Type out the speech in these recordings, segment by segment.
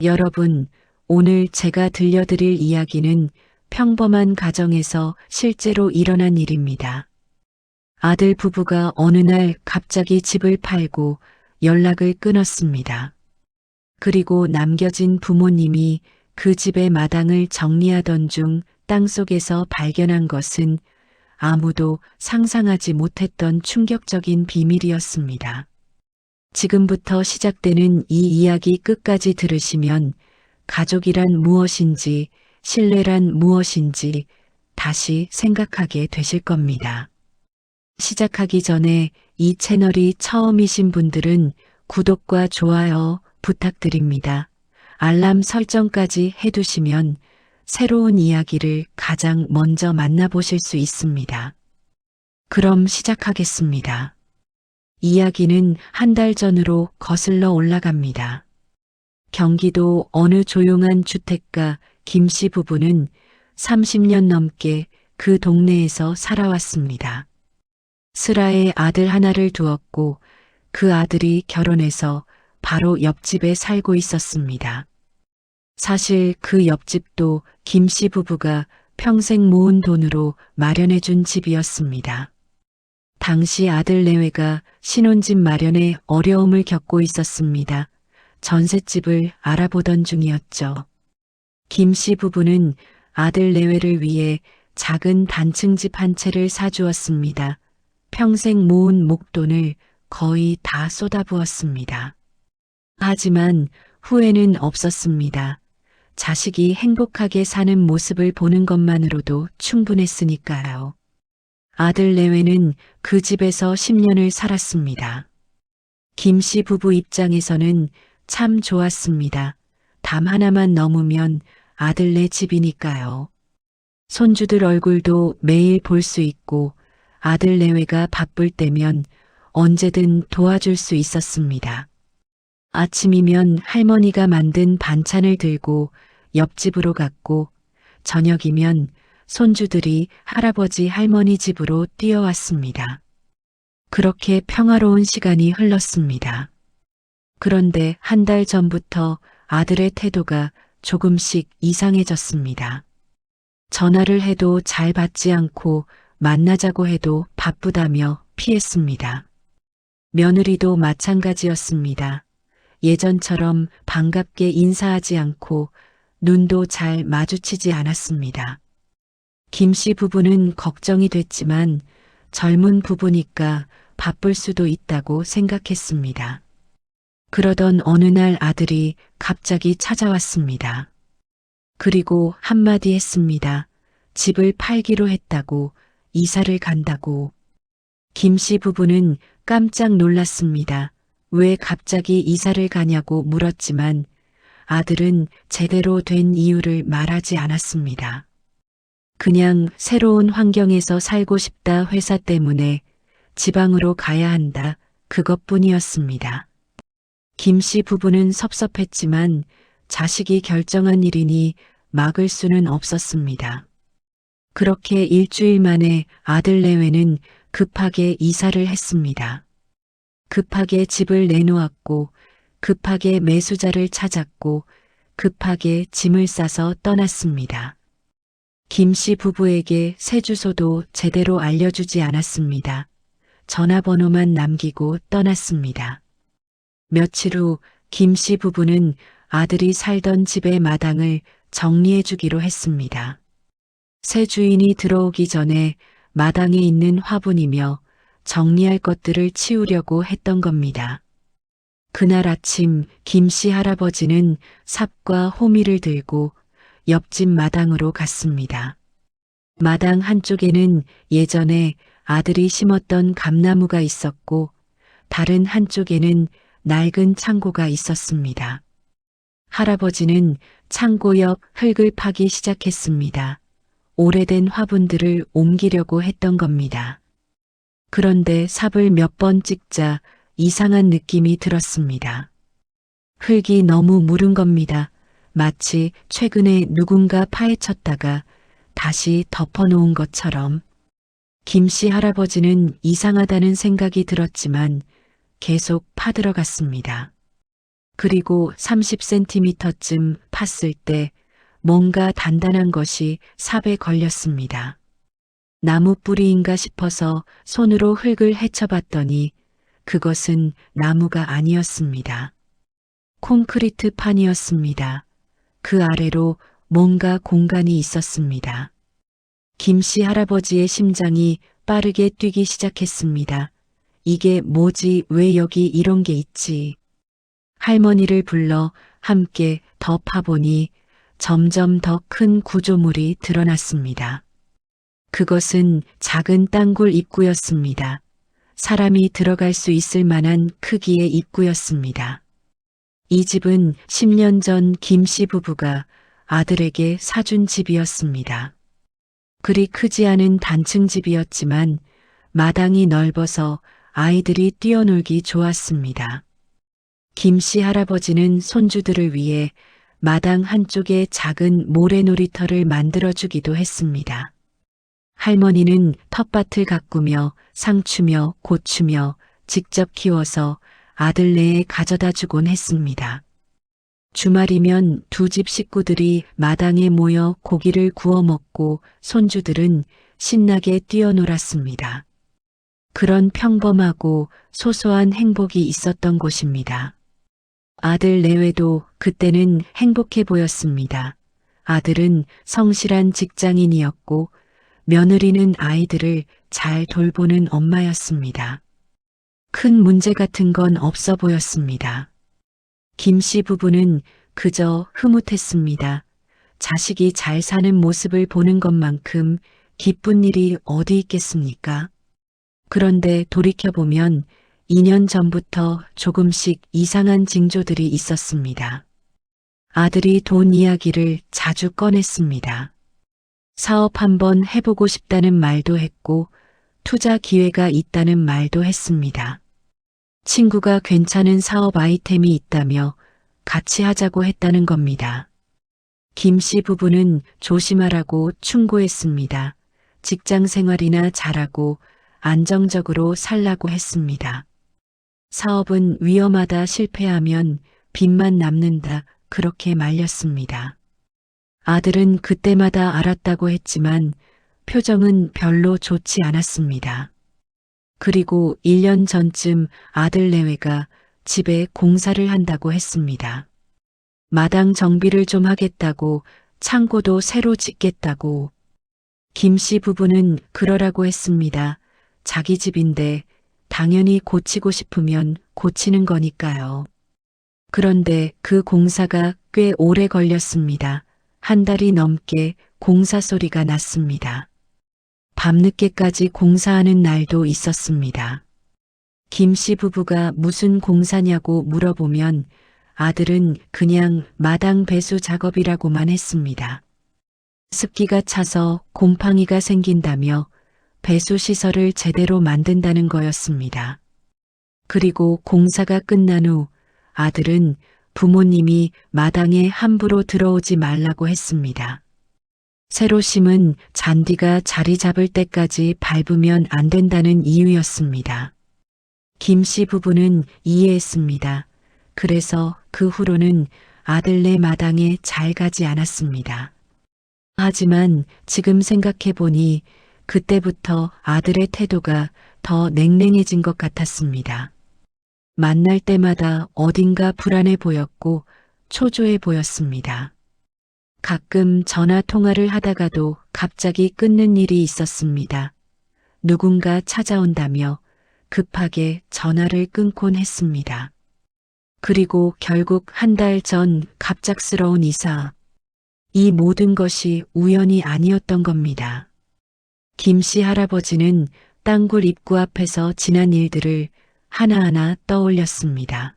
여러분, 오늘 제가 들려드릴 이야기는 평범한 가정에서 실제로 일어난 일입니다. 아들 부부가 어느 날 갑자기 집을 팔고 연락을 끊었습니다. 그리고 남겨진 부모님이 그 집의 마당을 정리하던 중 땅속에서 발견한 것은 아무도 상상하지 못했던 충격적인 비밀이었습니다. 지금부터 시작되는 이 이야기 끝까지 들으시면 가족이란 무엇인지, 신뢰란 무엇인지 다시 생각하게 되실 겁니다. 시작하기 전에 이 채널이 처음이신 분들은 구독과 좋아요 부탁드립니다. 알람 설정까지 해두시면 새로운 이야기를 가장 먼저 만나보실 수 있습니다. 그럼 시작하겠습니다. 이야기는 한 달 전으로 거슬러 올라갑니다. 경기도 어느 조용한 주택가 김씨 부부는 30년 넘게 그 동네에서 살아왔습니다. 슬하에 아들 하나를 두었고 그 아들이 결혼해서 바로 옆집에 살고 있었습니다. 사실 그 옆집도 김씨 부부가 평생 모은 돈으로 마련해 준 집이었습니다. 당시 아들 내외가 신혼집 마련에 어려움을 겪고 있었습니다. 전셋집을 알아보던 중이었죠. 김씨 부부는 아들 내외를 위해 작은 단층집 한 채를 사주었습니다. 평생 모은 목돈을 거의 다 쏟아부었습니다. 하지만 후회는 없었습니다. 자식이 행복하게 사는 모습을 보는 것만으로도 충분했으니까요. 아들 내외는 그 집에서 10년을 살았습니다. 김씨 부부 입장에서는 참 좋았습니다. 담 하나만 넘으면 아들네 집이니까요. 손주들 얼굴도 매일 볼 수 있고 아들 내외가 바쁠 때면 언제든 도와줄 수 있었습니다. 아침이면 할머니가 만든 반찬을 들고 옆집으로 갔고 저녁이면 손주들이 할아버지 할머니 집으로 뛰어왔습니다. 그렇게 평화로운 시간이 흘렀습니다. 그런데 한 달 전부터 아들의 태도가 조금씩 이상해졌습니다. 전화를 해도 잘 받지 않고 만나자고 해도 바쁘다며 피했습니다. 며느리도 마찬가지였습니다. 예전처럼 반갑게 인사하지 않고 눈도 잘 마주치지 않았습니다. 김씨 부부는 걱정이 됐지만 젊은 부부니까 바쁠 수도 있다고 생각했습니다. 그러던 어느 날 아들이 갑자기 찾아왔습니다. 그리고 한마디 했습니다. 집을 팔기로 했다고, 이사를 간다고. 김씨 부부는 깜짝 놀랐습니다. 왜 갑자기 이사를 가냐고 물었지만 아들은 제대로 된 이유를 말하지 않았습니다. 그냥 새로운 환경에서 살고 싶다 회사 때문에 지방으로 가야 한다 그것뿐이었습니다. 김씨 부부는 섭섭했지만 자식이 결정한 일이니 막을 수는 없었습니다. 그렇게 일주일 만에 아들 내외는 급하게 이사를 했습니다. 급하게 집을 내놓았고 급하게 매수자를 찾았고 급하게 짐을 싸서 떠났습니다. 김씨 부부에게 새 주소도 제대로 알려주지 않았습니다. 전화번호만 남기고 떠났습니다. 며칠 후 김씨 부부는 아들이 살던 집의 마당을 정리해 주기로 했습니다. 새 주인이 들어오기 전에 마당에 있는 화분이며 정리할 것들을 치우려고 했던 겁니다. 그날 아침 김씨 할아버지는 삽과 호미를 들고 옆집 마당으로 갔습니다. 마당 한쪽에는 예전에 아들이 심었던 감나무가 있었고 다른 한쪽에는 낡은 창고가 있었습니다. 할아버지는 창고 옆 흙을 파기 시작했습니다. 오래된 화분들을 옮기려고 했던 겁니다. 그런데 삽을 몇 번 찍자 이상한 느낌이 들었습니다. 흙이 너무 무른 겁니다. 마치 최근에 누군가 파헤쳤다가 다시 덮어놓은 것처럼. 김씨 할아버지는 이상하다는 생각이 들었지만 계속 파들어갔습니다. 그리고 30cm쯤 팠을 때 뭔가 단단한 것이 삽에 걸렸습니다. 나무 뿌리인가 싶어서 손으로 흙을 헤쳐봤더니 그것은 나무가 아니었습니다. 콘크리트 판이었습니다. 그 아래로 뭔가 공간이 있었습니다. 김씨 할아버지의 심장이 빠르게 뛰기 시작했습니다. 이게 뭐지? 왜 여기 이런 게 있지? 할머니를 불러 함께 더 파보니 점점 더 큰 구조물이 드러났습니다. 그것은 작은 땅굴 입구였습니다. 사람이 들어갈 수 있을 만한 크기의 입구였습니다. 이 집은 10년 전 김씨 부부가 아들에게 사준 집이었습니다. 그리 크지 않은 단층 집이었지만 마당이 넓어서 아이들이 뛰어놀기 좋았습니다. 김씨 할아버지는 손주들을 위해 마당 한쪽에 작은 모래놀이터를 만들어주기도 했습니다. 할머니는 텃밭을 가꾸며 상추며 고추며 직접 키워서 아들네에 가져다 주곤 했습니다. 주말이면 두 집 식구들이 마당에 모여 고기를 구워 먹고 손주들은 신나게 뛰어놀았습니다. 그런 평범하고 소소한 행복이 있었던 곳입니다. 아들 내외도 그때는 행복해 보였습니다. 아들은 성실한 직장인이었고 며느리는 아이들을 잘 돌보는 엄마였습니다. 큰 문제 같은 건 없어 보였습니다. 김씨 부부는 그저 흐뭇했습니다. 자식이 잘 사는 모습을 보는 것만큼 기쁜 일이 어디 있겠습니까? 그런데 돌이켜보면 2년 전부터 조금씩 이상한 징조들이 있었습니다. 아들이 돈 이야기를 자주 꺼냈습니다. 사업 한번 해보고 싶다는 말도 했고 투자 기회가 있다는 말도 했습니다. 친구가 괜찮은 사업 아이템이 있다며 같이 하자고 했다는 겁니다. 김씨 부부는 조심하라고 충고했습니다. 직장 생활이나 잘하고 안정적으로 살라고 했습니다. 사업은 위험하다, 실패하면 빚만 남는다, 그렇게 말렸습니다. 아들은 그때마다 알았다고 했지만 표정은 별로 좋지 않았습니다. 그리고 1년 전쯤 아들 내외가 집에 공사를 한다고 했습니다. 마당 정비를 좀 하겠다고, 창고도 새로 짓겠다고. 김씨 부부는 그러라고 했습니다. 자기 집인데 당연히 고치고 싶으면 고치는 거니까요. 그런데 그 공사가 꽤 오래 걸렸습니다. 한 달이 넘게 공사 소리가 났습니다. 밤늦게까지 공사하는 날도 있었습니다. 김씨 부부가 무슨 공사냐고 물어보면 아들은 그냥 마당 배수 작업이라고만 했습니다. 습기가 차서 곰팡이가 생긴다며 배수 시설을 제대로 만든다는 거였습니다. 그리고 공사가 끝난 후 아들은 부모님이 마당에 함부로 들어오지 말라고 했습니다. 새로 심은 잔디가 자리 잡을 때까지 밟으면 안 된다는 이유였습니다. 김씨 부부는 이해했습니다. 그래서 그 후로는 아들네 마당에 잘 가지 않았습니다. 하지만 지금 생각해보니 그때부터 아들의 태도가 더 냉랭해진 것 같았습니다. 만날 때마다 어딘가 불안해 보였고 초조해 보였습니다. 가끔 전화 통화를 하다가도 갑자기 끊는 일이 있었습니다. 누군가 찾아온다며 급하게 전화를 끊곤 했습니다. 그리고 결국 한 달 전 갑작스러운 이사. 이 모든 것이 우연이 아니었던 겁니다. 김씨 할아버지는 땅굴 입구 앞에서 지난 일들을 하나하나 떠올렸습니다.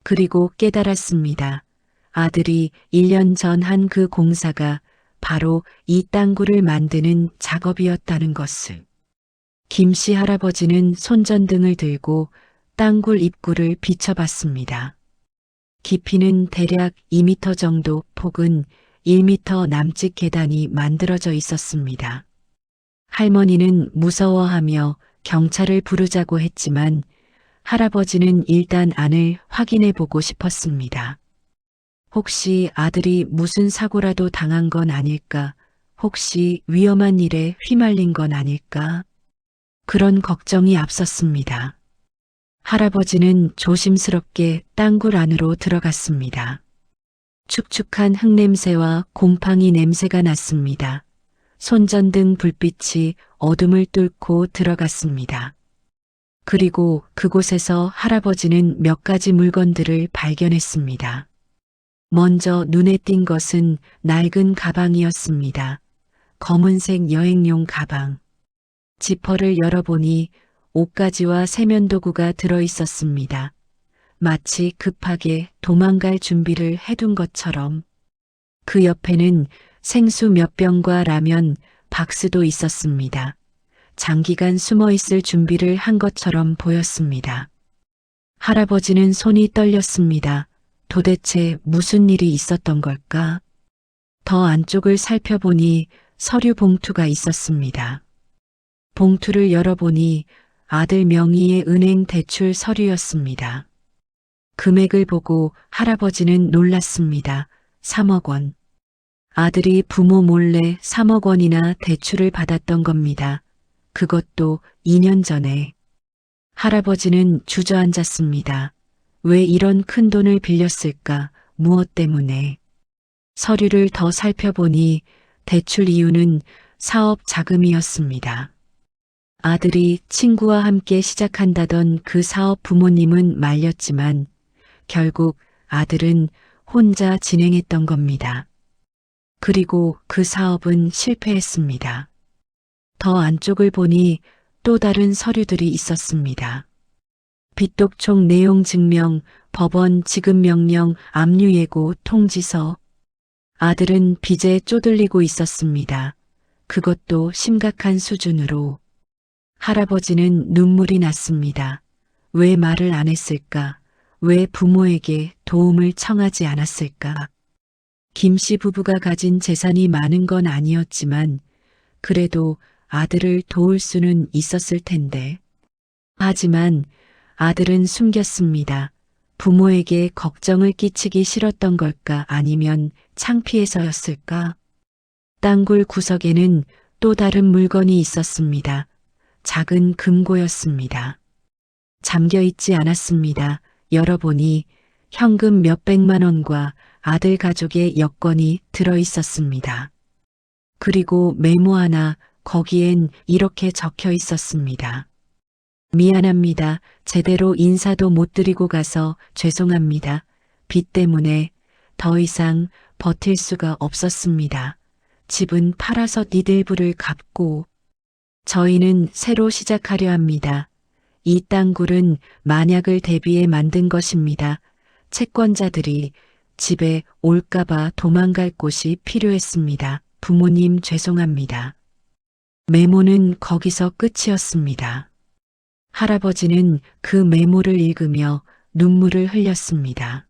그리고 깨달았습니다. 아들이 1년 전 한 그 공사가 바로 이 땅굴을 만드는 작업이었다는 것을. 김씨 할아버지는 손전등을 들고 땅굴 입구를 비춰봤습니다. 깊이는 대략 2m 정도, 폭은 1m 남짓 계단이 만들어져 있었습니다. 할머니는 무서워하며 경찰을 부르자고 했지만 할아버지는 일단 안을 확인해 보고 싶었습니다. 혹시 아들이 무슨 사고라도 당한 건 아닐까? 혹시 위험한 일에 휘말린 건 아닐까? 그런 걱정이 앞섰습니다. 할아버지는 조심스럽게 땅굴 안으로 들어갔습니다. 축축한 흙냄새와 곰팡이 냄새가 났습니다. 손전등 불빛이 어둠을 뚫고 들어갔습니다. 그리고 그곳에서 할아버지는 몇 가지 물건들을 발견했습니다. 먼저 눈에 띈 것은 낡은 가방이었습니다. 검은색 여행용 가방. 지퍼를 열어보니 옷가지와 세면도구가 들어 있었습니다. 마치 급하게 도망갈 준비를 해둔 것처럼. 그 옆에는 생수 몇 병과 라면, 박스도 있었습니다. 장기간 숨어 있을 준비를 한 것처럼 보였습니다. 할아버지는 손이 떨렸습니다. 도대체 무슨 일이 있었던 걸까? 더 안쪽을 살펴보니 서류 봉투가 있었습니다. 봉투를 열어보니 아들 명의의 은행 대출 서류였습니다. 금액을 보고 할아버지는 놀랐습니다. 3억 원. 아들이 부모 몰래 3억 원이나 대출을 받았던 겁니다. 그것도 2년 전에. 할아버지는 주저앉았습니다. 왜 이런 큰 돈을 빌렸을까? 무엇 때문에? 서류를 더 살펴보니 대출 이유는 사업 자금이었습니다. 아들이 친구와 함께 시작한다던 그 사업 부모님은 말렸지만 결국 아들은 혼자 진행했던 겁니다. 그리고 그 사업은 실패했습니다. 더 안쪽을 보니 또 다른 서류들이 있었습니다. 빚독촉 내용 증명, 법원 지급명령, 압류예고 통지서. 아들은 빚에 쪼들리고 있었습니다. 그것도 심각한 수준으로. 할아버지는 눈물이 났습니다. 왜 말을 안 했을까? 왜 부모에게 도움을 청하지 않았을까? 김 씨 부부가 가진 재산이 많은 건 아니었지만 그래도 아들을 도울 수는 있었을 텐데. 하지만 아들은 숨겼습니다. 부모에게 걱정을 끼치기 싫었던 걸까 아니면 창피해서였을까? 땅굴 구석에는 또 다른 물건이 있었습니다. 작은 금고였습니다. 잠겨 있지 않았습니다. 열어보니 현금 몇백만 원과 아들 가족의 여권이 들어 있었습니다. 그리고 메모 하나, 거기엔 이렇게 적혀 있었습니다. 미안합니다. 제대로 인사도 못 드리고 가서 죄송합니다. 빚 때문에 더 이상 버틸 수가 없었습니다. 집은 팔아서 니들 부를 갚고 저희는 새로 시작하려 합니다. 이 땅굴은 만약을 대비해 만든 것입니다. 채권자들이 집에 올까봐 도망갈 곳이 필요했습니다. 부모님 죄송합니다. 메모는 거기서 끝이었습니다. 할아버지는 그 메모를 읽으며 눈물을 흘렸습니다.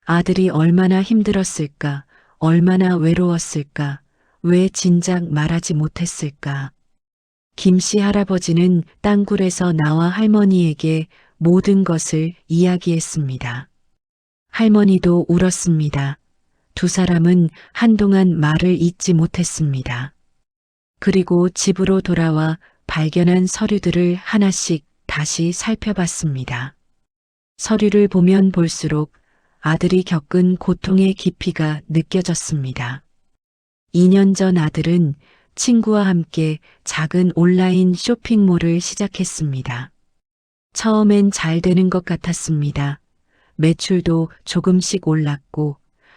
아들이 얼마나 힘들었을까, 얼마나 외로웠을까, 왜 진작 말하지 못했을까. 김씨 할아버지는 땅굴에서 나와 할머니에게 모든 것을 이야기했습니다. 할머니도 울었습니다. 두 사람은 한동안 말을 잇지 못했습니다. 그리고 집으로 돌아와 발견한 서류들을 하나씩 다시 살펴봤습니다. 서류를 보면 볼수록 아들이 겪은 고통의 깊이가 느껴졌습니다. 2년 전 아들은 친구와 함께 작은 온라인 쇼핑몰을 시작했습니다. 처음엔 잘 되는 것 같았습니다. 매출도 조금씩 올랐고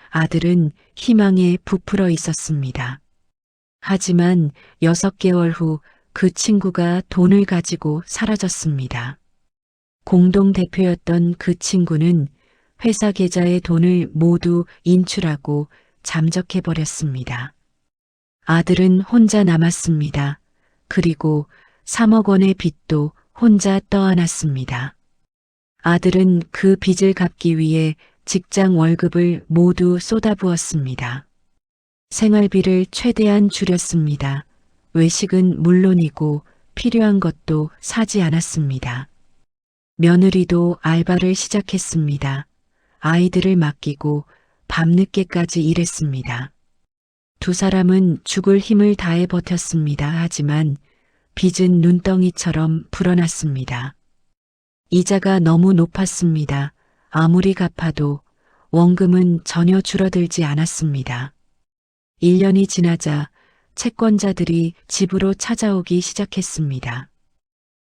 아들은 희망에 부풀어 있었습니다. 하지만 6개월 후 그 친구가 돈을 가지고 사라졌습니다. 공동대표였던 그 친구는 회사 계좌에 돈을 모두 인출하고 잠적해버렸습니다. 아들은 혼자 남았습니다. 그리고 3억 원의 빚도 혼자 떠안았습니다. 아들은 그 빚을 갚기 위해 직장 월급을 모두 쏟아부었습니다. 생활비를 최대한 줄였습니다. 외식은 물론이고 필요한 것도 사지 않았습니다. 며느리도 알바를 시작했습니다. 아이들을 맡기고 밤늦게까지 일했습니다. 두 사람은 죽을 힘을 다해 버텼습니다. 하지만 빚은 눈덩이처럼 불어났습니다. 이자가 너무 높았습니다. 아무리 갚아도 원금은 전혀 줄어들지 않았습니다. 1년이 지나자 채권자들이 집으로 찾아오기 시작했습니다.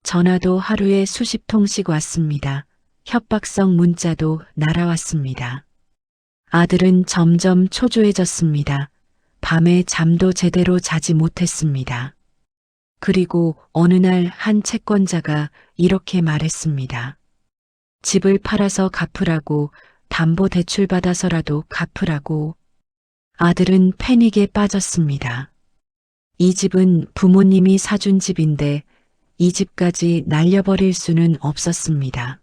전화도 하루에 수십 통씩 왔습니다. 협박성 문자도 날아왔습니다. 아들은 점점 초조해졌습니다. 밤에 잠도 제대로 자지 못했습니다. 그리고 어느 날 한 채권자가 이렇게 말했습니다. 집을 팔아서 갚으라고, 담보대출 받아서라도 갚으라고. 아들은 패닉에 빠졌습니다. 이 집은 부모님이 사준 집인데 이 집까지 날려버릴 수는 없었습니다.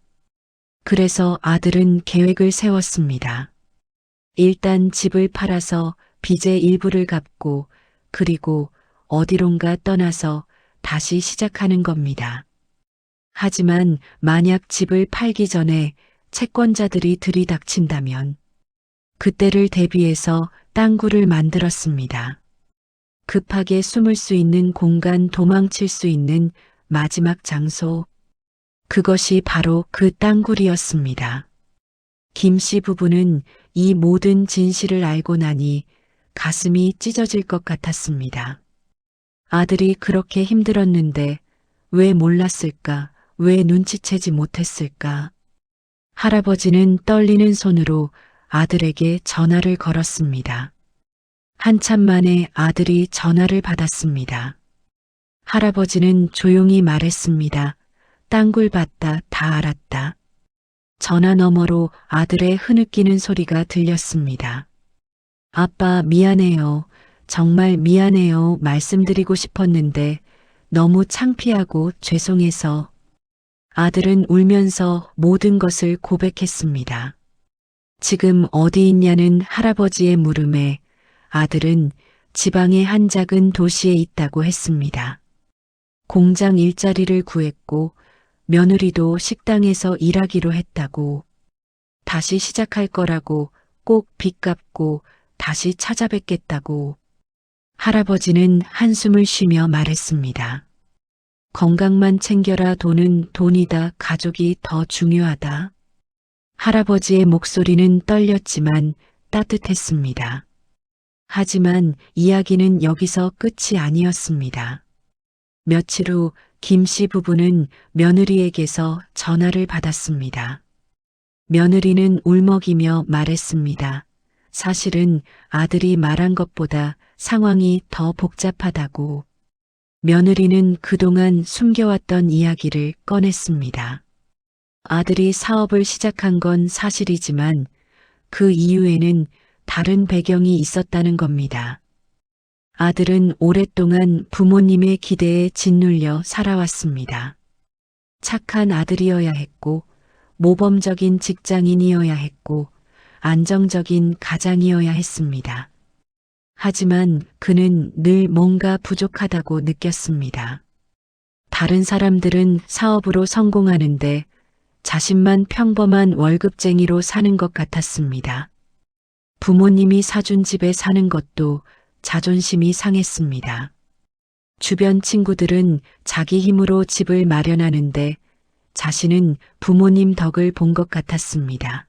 그래서 아들은 계획을 세웠습니다. 일단 집을 팔아서 빚의 일부를 갚고 그리고 어디론가 떠나서 다시 시작하는 겁니다. 하지만 만약 집을 팔기 전에 채권자들이 들이닥친다면 그때를 대비해서 땅굴을 만들었습니다. 급하게 숨을 수 있는 공간, 도망칠 수 있는 마지막 장소. 그것이 바로 그 땅굴이었습니다. 김 씨 부부는 이 모든 진실을 알고 나니 가슴이 찢어질 것 같았습니다. 아들이 그렇게 힘들었는데 왜 몰랐을까? 왜 눈치채지 못했을까? 할아버지는 떨리는 손으로 아들에게 전화를 걸었습니다. 한참 만에 아들이 전화를 받았습니다. 할아버지는 조용히 말했습니다. 땅굴 봤다, 다 알았다. 전화 너머로 아들의 흐느끼는 소리가 들렸습니다. 아빠, 미안해요. 정말 미안해요. 말씀드리고 싶었는데 너무 창피하고 죄송해서. 아들은 울면서 모든 것을 고백했습니다. 지금 어디 있냐는 할아버지의 물음에 아들은 지방의 한 작은 도시에 있다고 했습니다. 공장 일자리를 구했고 며느리도 식당에서 일하기로 했다고. 다시 시작할 거라고, 꼭 빚 갚고 다시 찾아뵙겠다고. 할아버지는 한숨을 쉬며 말했습니다. 건강만 챙겨라. 돈은 돈이다. 가족이 더 중요하다. 할아버지의 목소리는 떨렸지만 따뜻했습니다. 하지만 이야기는 여기서 끝이 아니었습니다. 며칠 후 김 씨 부부는 며느리에게서 전화를 받았습니다. 며느리는 울먹이며 말했습니다. 사실은 아들이 말한 것보다 상황이 더 복잡하다고. 며느리는 그동안 숨겨왔던 이야기를 꺼냈습니다. 아들이 사업을 시작한 건 사실이지만 그 이유에는 다른 배경이 있었다는 겁니다. 아들은 오랫동안 부모님의 기대에 짓눌려 살아왔습니다. 착한 아들이어야 했고, 모범적인 직장인이어야 했고, 안정적인 가장이어야 했습니다. 하지만 그는 늘 뭔가 부족하다고 느꼈습니다. 다른 사람들은 사업으로 성공하는데 자신만 평범한 월급쟁이로 사는 것 같았습니다. 부모님이 사준 집에 사는 것도 자존심이 상했습니다. 주변 친구들은 자기 힘으로 집을 마련하는데 자신은 부모님 덕을 본 것 같았습니다.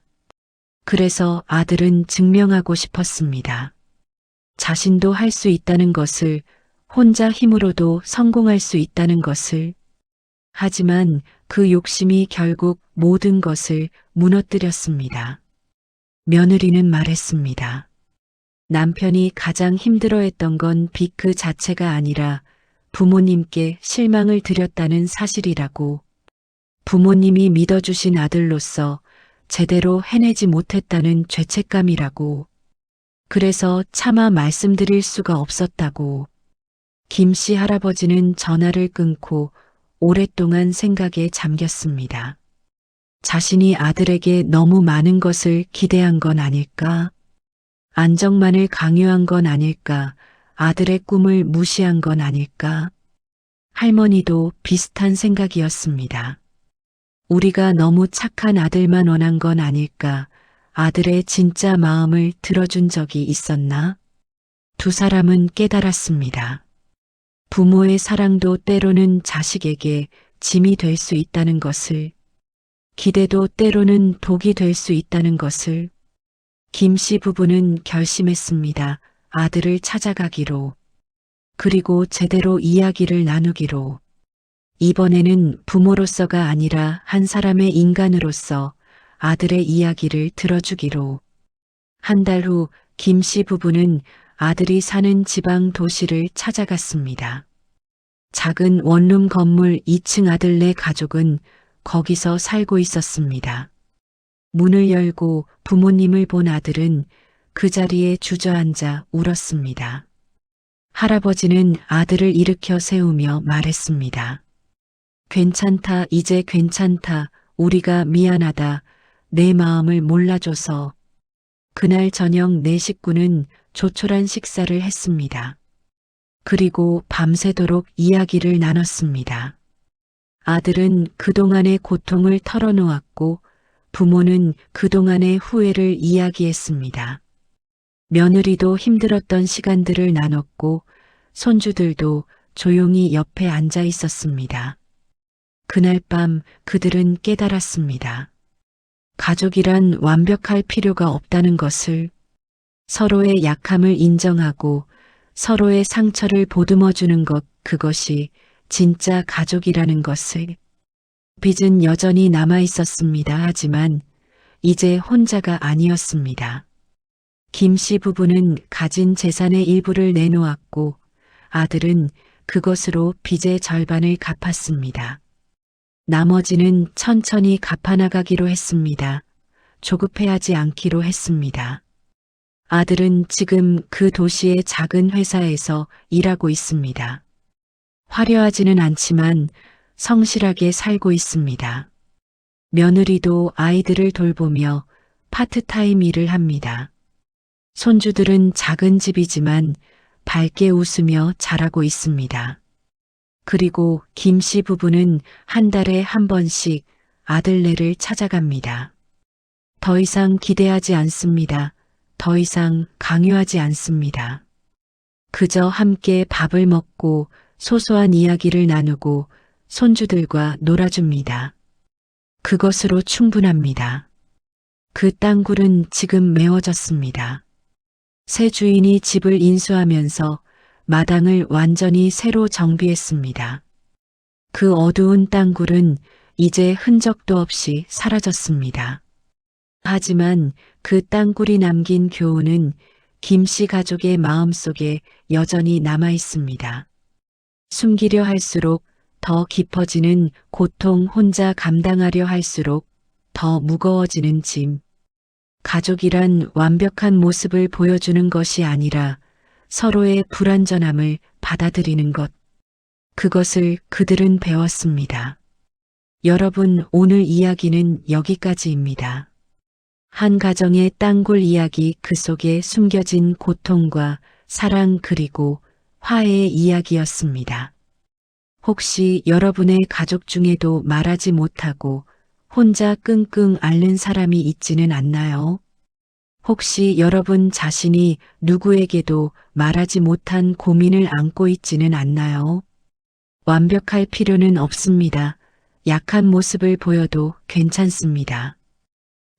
그래서 아들은 증명하고 싶었습니다. 자신도 할 수 있다는 것을, 혼자 힘으로도 성공할 수 있다는 것을. 하지만 그 욕심이 결국 모든 것을 무너뜨렸습니다. 며느리는 말했습니다. 남편이 가장 힘들어했던 건 빚 그 자체가 아니라 부모님께 실망을 드렸다는 사실이라고. 부모님이 믿어주신 아들로서 제대로 해내지 못했다는 죄책감이라고. 그래서 차마 말씀드릴 수가 없었다고. 김 씨 할아버지는 전화를 끊고 오랫동안 생각에 잠겼습니다. 자신이 아들에게 너무 많은 것을 기대한 건 아닐까? 안정만을 강요한 건 아닐까? 아들의 꿈을 무시한 건 아닐까? 할머니도 비슷한 생각이었습니다. 우리가 너무 착한 아들만 원한 건 아닐까? 아들의 진짜 마음을 들어준 적이 있었나? 두 사람은 깨달았습니다. 부모의 사랑도 때로는 자식에게 짐이 될 수 있다는 것을, 기대도 때로는 독이 될 수 있다는 것을. 김 씨 부부는 결심했습니다. 아들을 찾아가기로. 그리고 제대로 이야기를 나누기로. 이번에는 부모로서가 아니라 한 사람의 인간으로서 아들의 이야기를 들어주기로. 한 달 후 김 씨 부부는 아들이 사는 지방 도시를 찾아갔습니다. 작은 원룸 건물 2층 아들네 가족은 거기서 살고 있었습니다. 문을 열고 부모님을 본 아들은 그 자리에 주저앉아 울었습니다. 할아버지는 아들을 일으켜 세우며 말했습니다. 괜찮다, 이제 괜찮다. 우리가 미안하다. 내 마음을 몰라줘서. 그날 저녁 네 식구는 조촐한 식사를 했습니다. 그리고 밤새도록 이야기를 나눴습니다. 아들은 그동안의 고통을 털어놓았고 부모는 그동안의 후회를 이야기했습니다. 며느리도 힘들었던 시간들을 나눴고 손주들도 조용히 옆에 앉아 있었습니다. 그날 밤 그들은 깨달았습니다. 가족이란 완벽할 필요가 없다는 것을, 서로의 약함을 인정하고 서로의 상처를 보듬어주는 것, 그것이 진짜 가족이라는 것을. 빚은 여전히 남아 있었습니다. 하지만 이제 혼자가 아니었습니다. 김 씨 부부는 가진 재산의 일부를 내놓았고 아들은 그것으로 빚의 절반을 갚았습니다. 나머지는 천천히 갚아나가기로 했습니다. 조급해하지 않기로 했습니다. 아들은 지금 그 도시의 작은 회사에서 일하고 있습니다. 화려하지는 않지만 성실하게 살고 있습니다. 며느리도 아이들을 돌보며 파트타임 일을 합니다. 손주들은 작은 집이지만 밝게 웃으며 자라고 있습니다. 그리고 김 씨 부부는 한 달에 한 번씩 아들네를 찾아갑니다. 더 이상 기대하지 않습니다. 더 이상 강요하지 않습니다. 그저 함께 밥을 먹고 소소한 이야기를 나누고 손주들과 놀아줍니다. 그것으로 충분합니다. 그 땅굴은 지금 메워졌습니다. 새 주인이 집을 인수하면서 마당을 완전히 새로 정비했습니다. 그 어두운 땅굴은 이제 흔적도 없이 사라졌습니다. 하지만 그 땅굴이 남긴 교훈은 김 씨 가족의 마음속에 여전히 남아 있습니다. 숨기려 할수록 더 깊어지는 고통, 혼자 감당하려 할수록 더 무거워지는 짐. 가족이란 완벽한 모습을 보여주는 것이 아니라 서로의 불완전함을 받아들이는 것. 그것을 그들은 배웠습니다. 여러분, 오늘 이야기는 여기까지입니다. 한 가정의 땅굴 이야기, 그 속에 숨겨진 고통과 사랑 그리고 화해의 이야기였습니다. 혹시 여러분의 가족 중에도 말하지 못하고 혼자 끙끙 앓는 사람이 있지는 않나요? 혹시 여러분 자신이 누구에게도 말하지 못한 고민을 안고 있지는 않나요? 완벽할 필요는 없습니다. 약한 모습을 보여도 괜찮습니다.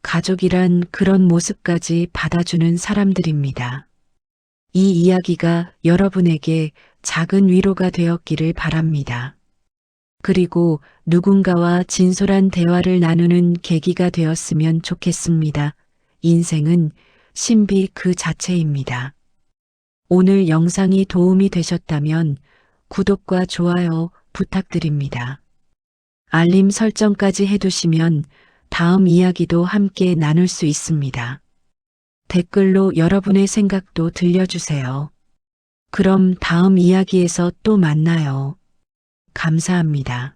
가족이란 그런 모습까지 받아주는 사람들입니다. 이 이야기가 여러분에게 작은 위로가 되었기를 바랍니다. 그리고 누군가와 진솔한 대화를 나누는 계기가 되었으면 좋겠습니다. 인생은 신비 그 자체입니다. 오늘 영상이 도움이 되셨다면 구독과 좋아요 부탁드립니다. 알림 설정까지 해두시면 다음 이야기도 함께 나눌 수 있습니다. 댓글로 여러분의 생각도 들려주세요. 그럼 다음 이야기에서 또 만나요. 감사합니다.